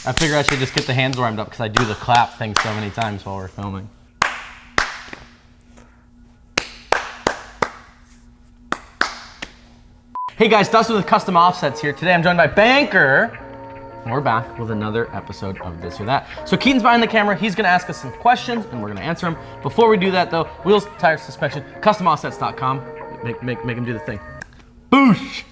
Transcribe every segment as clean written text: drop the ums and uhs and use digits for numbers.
I figure I should just get the hands warmed up because I do the clap thing so many times while we're filming. Hey guys, Dustin with Custom Offsets here. Today I'm joined by Banker. And we're back with another episode of This or That. So Keaton's behind the camera. He's gonna ask us some questions and we're gonna answer them. Before we do that though, wheels, tires, suspension, customoffsets.com. Make him do the thing. Boosh!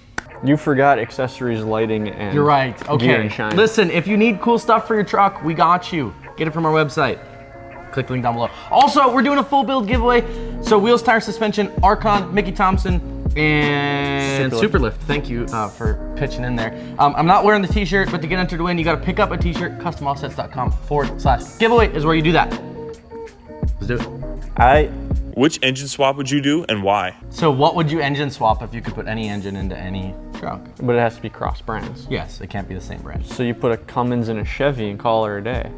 You forgot accessories, lighting, and You're right. Okay. gear and shine. Listen, if you need cool stuff for your truck, we got you. Get it from our website. Click the link down below. Also, we're doing a full build giveaway. So wheels, tires, suspension, Archon, Mickey Thompson, and Superlift. Thank you for pitching in there. I'm not wearing the t-shirt, but to get entered to win, you gotta pick up a t-shirt. customoffsets.com/giveaway is where you do that. Let's do it. Which engine swap would you do and why? So what would you engine swap if you could put any engine into any truck? But it has to be cross brands. Yes, it can't be the same brand. So you put a Cummins in a Chevy and call her a day.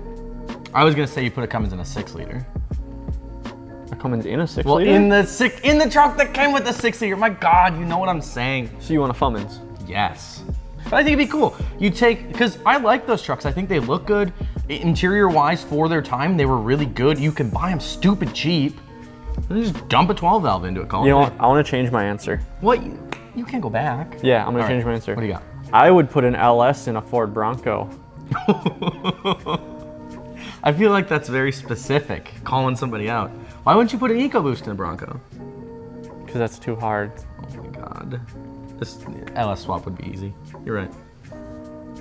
I was gonna say you put a Cummins in a 6-liter. A Cummins in a 6-liter? Well, in the truck that came with the 6-liter. My God, you know what I'm saying. So you want a Cummins? Yes. But I think it'd be cool. You take, because I like those trucks. I think they look good. Interior-wise, for their time, they were really good. You can buy them stupid cheap. And just dump a 12 valve into it. You know what? I want to change my answer. What? You can't go back. Yeah, I'm going to change my answer. What do you got? I would put an LS in a Ford Bronco. I feel like that's very specific, calling somebody out. Why wouldn't you put an EcoBoost in a Bronco? Because that's too hard. Oh my God. This LS swap would be easy. You're right.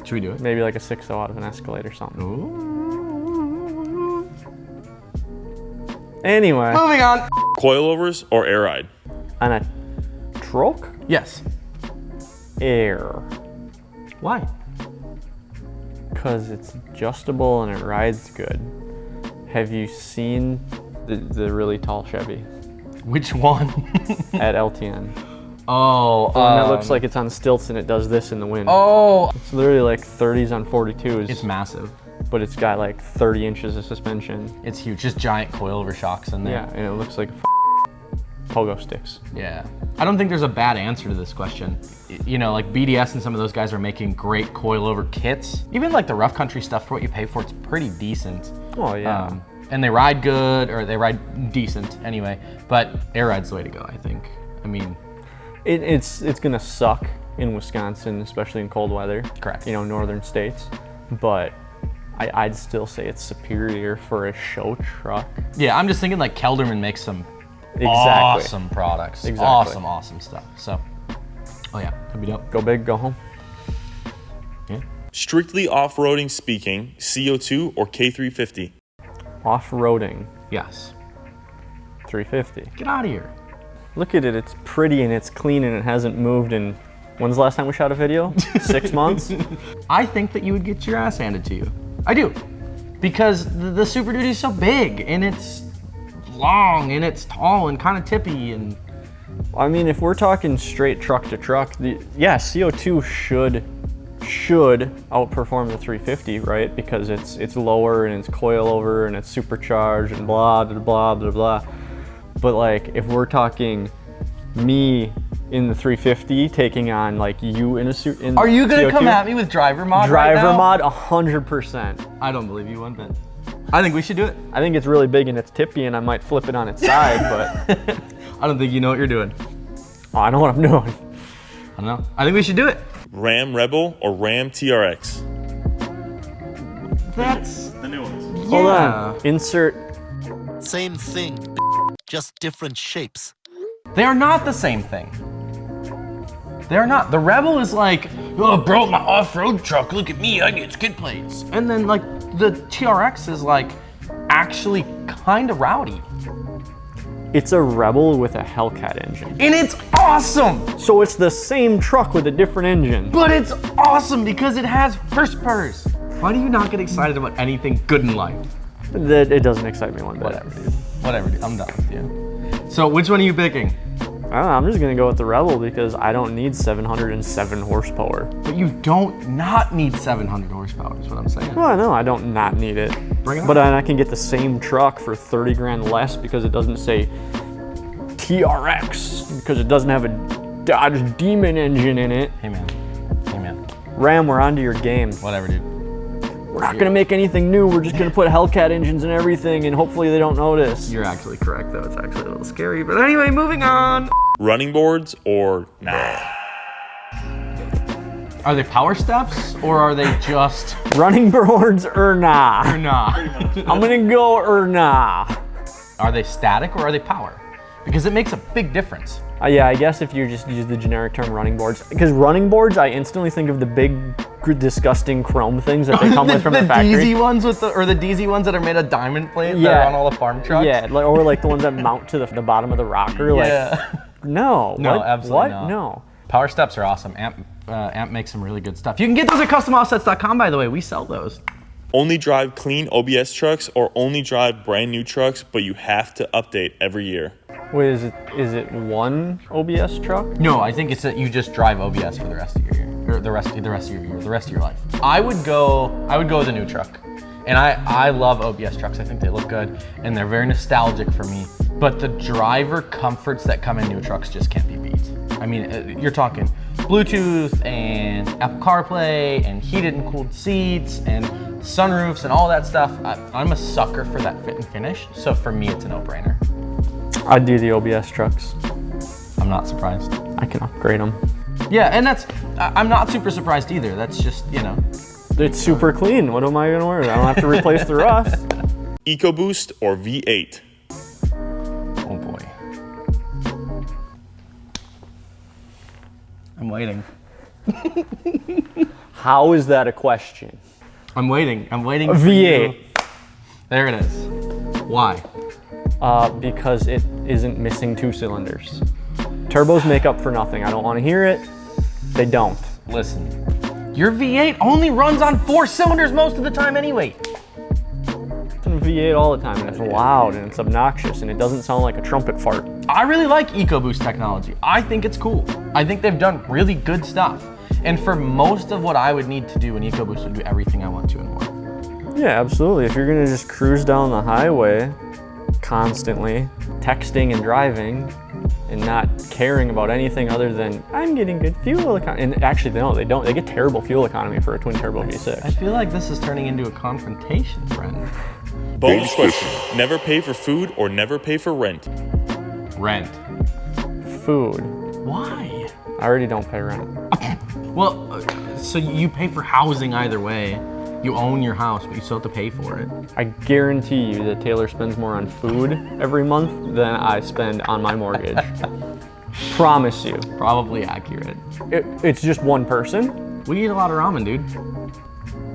Should we do it? Maybe like a 6.0 out of an Escalade or something. Ooh. Anyway. Moving on. Coilovers or air ride? On a truck? Yes. Air. Why? Because it's adjustable and it rides good. Have you seen the really tall Chevy? Which one? At LTN. Oh, The one that looks like it's on stilts and it does this in the wind. Oh, It's literally like 30s on 42s. it's massive. But it's got like 30 inches of suspension. It's huge. Just giant coilover shocks in there. Yeah, and it looks like pogo sticks. Yeah. I don't think there's a bad answer to this question. You know, like BDS and some of those guys are making great coilover kits. Even like the rough country stuff, for what you pay for, it's pretty decent. Oh yeah. And they ride good, or they ride decent anyway. But air ride's the way to go, I think. I mean, It's gonna suck in Wisconsin, especially in cold weather. Correct. You know, northern states. But I'd still say it's superior for a show truck. yeah, I'm just thinking like Kelderman makes some Exactly. awesome products. Exactly. Awesome stuff. So, oh yeah, that'd be dope. Go big, go home. Yeah. Strictly off-roading speaking, CO2 or K350? Off-roading, Yes. 350. Get out of here. Look at it, it's pretty and it's clean and it hasn't moved in, when's the last time we shot a video? 6 months? I think that you would get your ass handed to you. I do. Because the Super Duty is so big and it's long and it's tall and kind of tippy and I mean, if we're talking straight truck to truck, CO2 should outperform the 350, right? Because it's lower and it's coilover and it's supercharged and blah, blah, blah, blah, blah. But like, if we're talking me in the 350 taking on like you in a suit in Are you gonna CO2, come at me with driver mod driver right now? mod 100%. I don't believe you one bit. I think we should do it. I think it's really big and it's tippy and I might flip it on its side, but I don't think you know what you're doing. oh, I know what I'm doing. I don't know. I think we should do it. Ram Rebel or Ram TRX? That's The new ones. Hold yeah. on. Insert. Same thing, just different shapes. They are not the same thing. They are not. The Rebel is like, oh, bro, my off-road truck. Look at me, I get skid plates. And then like the TRX is like actually kind of rowdy. It's a Rebel with a Hellcat engine. And it's awesome. So it's the same truck with a different engine. But it's awesome because it has horsepower. Why do you not get excited about anything good in life? That it doesn't excite me one bit. Whatever, dude. Whatever, dude. I'm done with you. So which one are you picking? I don't know, I'm just gonna go with the Rebel because I don't need 707 horsepower. But you don't not need 700 horsepower is what I'm saying. Well, no, I don't not need it. Bring it on. But I can get the same truck for 30 grand less because it doesn't say TRX, because it doesn't have a Dodge Demon engine in it. Hey man. Ram, we're onto your game. Whatever, dude. we're not gonna make anything new. We're just gonna put Hellcat engines and everything, and hopefully they don't notice. You're actually correct, though. It's actually a little scary. But anyway, moving on. Running boards or nah? Are they power steps or are they just Running boards or nah? or nah? I'm gonna go or nah. Are they static or are they power? Because it makes a big difference. Yeah, I guess if you just use the generic term running boards. Because running boards, I instantly think of the big, disgusting chrome things that they come with from the factory. The DZ ones with the DZ ones that are made of diamond plate that Yeah. are on all the farm trucks. Yeah, or like the ones that mount to the bottom of the rocker. Like, Yeah. no. No, what? absolutely What? not. No. Power steps are awesome. Amp makes some really good stuff. You can get those at customoffsets.com, by the way. We sell those. Only drive clean OBS trucks or only drive brand new trucks, but you have to update every year? Wait, is it one OBS truck? No, I think it's that you just drive OBS for the rest of your year, or the rest of your life. I would go with a new truck, and I love OBS trucks. I think they look good, and they're very nostalgic for me. But the driver comforts that come in new trucks just can't be beat. I mean, you're talking Bluetooth and Apple CarPlay and heated and cooled seats and sunroofs and all that stuff. I'm a sucker for that fit and finish. So for me, it's a no-brainer. I'd do the OBS trucks. I'm not surprised. I can upgrade them. Yeah, and I'm not super surprised either. That's just, It's super clean. What am I gonna worry? I don't have to replace the rust. EcoBoost or V8? Oh boy. I'm waiting. How is that a question? I'm waiting. A for V8. you. There it is. Why? Because it isn't missing 2 cylinders. Turbos make up for nothing. I don't want to hear it. They don't. Listen, your V8 only runs on 4 cylinders most of the time anyway. It's in a V8 all the time, and it's loud, and it's obnoxious, and it doesn't sound like a trumpet fart. I really like EcoBoost technology. I think it's cool. I think they've done really good stuff. And for most of what I would need to do, an EcoBoost would do everything I want to and more. Yeah, absolutely. If you're gonna just cruise down the highway constantly, texting and driving, and not caring about anything other than I'm getting good fuel economy. And actually, no, they don't. They get terrible fuel economy for a twin turbo V6. I feel like this is turning into a confrontation, friend. Bonus question. Never pay for food or never pay for rent? Rent. Food. Why? I already don't pay rent. Well, so you pay for housing either way. You own your house, but you still have to pay for it. I guarantee you that Taylor spends more on food every month than I spend on my mortgage. Promise you. Probably accurate. It's just one person. We eat a lot of ramen, dude.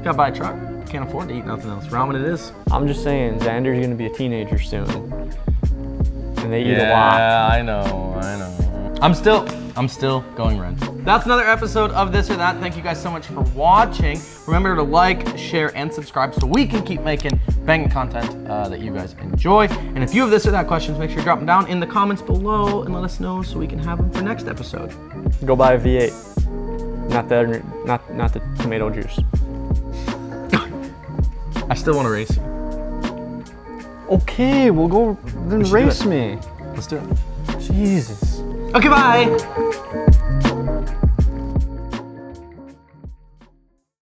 Gotta buy a truck. Can't afford to eat nothing else. Ramen it is. I'm just saying, Xander's gonna be a teenager soon. And they eat a lot. Yeah, I know. I'm still going rent. That's another episode of This or That. Thank you guys so much for watching. Remember to like, share, and subscribe so we can keep making banging content that you guys enjoy. And if you have this or that questions, make sure you drop them down in the comments below and let us know so we can have them for next episode. Go buy a V8. Not the tomato juice. I still want to race you. Okay, we'll go then We should do race it. me. Let's do it. Jesus. Okay, bye.